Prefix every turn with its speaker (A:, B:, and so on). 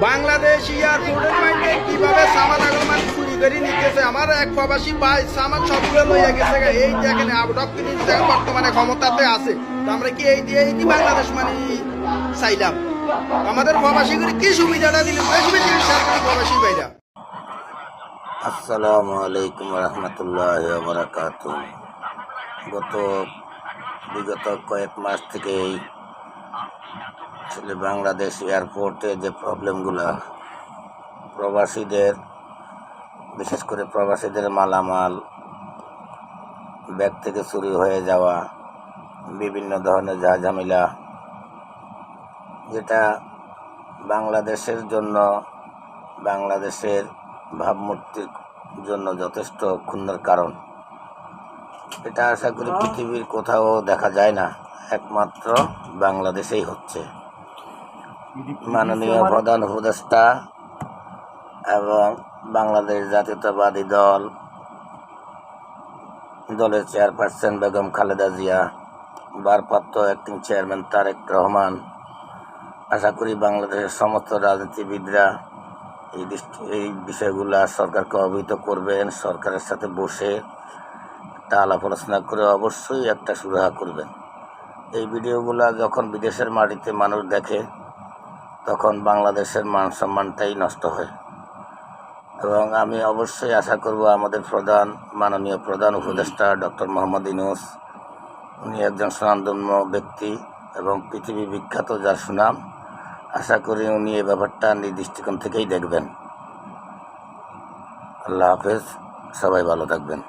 A: বাংলাদেশ এয়ারপোর্টের মাইনে কিভাবে সামান আগমন চুরি করে নিতেছে। আমার এক প্রবাসী ভাই সামান সবগুলো লইয়া গেছে। এই দেখেন ডক্টর বর্তমানে ক্ষমতাতে আছে। তো আমরা কি এই বাংলাদেশ মানে চাইলাম? আমাদের প্রবাসী করে কি সুবিধাটা দিল? বেশি বেশি প্রবাসী ভাইরা।
B: আসসালামু আলাইকুম রহমতুল্লাহ বারাকাতুহ। বিগত কয়েক মাস থেকেই আসলে বাংলাদেশ এয়ারপোর্টে যে প্রবলেমগুলো, প্রবাসীদের বিশেষ করে প্রবাসীদের মালামাল ব্যাগ থেকে চুরি হয়ে যাওয়া, বিভিন্ন ধরনের ঝামেলা, যেটা বাংলাদেশের জন্য, বাংলাদেশের ভাবমূর্তির জন্য যথেষ্ট ক্ষুণ্ণের কারণ। এটা আশা করি পৃথিবীর কোথাও দেখা যায় না, একমাত্র বাংলাদেশেই হচ্ছে। মাননীয় প্রধান উপদেষ্টা এবং বাংলাদেশ জাতীয়তাবাদী দলের চেয়ারপারসন বেগম খালেদা জিয়া, ভারপ্রাপ্ত অ্যাক্টিং চেয়ারম্যান তারেক রহমান, আশা করি বাংলাদেশের সমস্ত রাজনীতিবিদরা এই বিষয়গুলো সরকারকে অবহিত করবেন। সরকারের সাথে বসে একটা আলাপ আলোচনা করে অবশ্যই একটা সুরাহা করবেন। এই ভিডিওগুলো যখন বিদেশের মাটিতে মানুষ দেখে, তখন বাংলাদেশের মান সম্মানটাই নষ্ট হয়। এবং আমি অবশ্যই আশা করব আমাদের মাননীয় প্রধান উপদেষ্টা ডক্টর মোহাম্মদ ইউনূস, উনি একজন স্বনামধন্য ব্যক্তি এবং পৃথিবী বিখ্যাত যার সুনাম, আশা করি উনি এই ব্যাপারটা নিজ দৃষ্টিকোণ থেকেই দেখবেন। আল্লাহ হাফেজ, সবাই ভালো থাকবেন।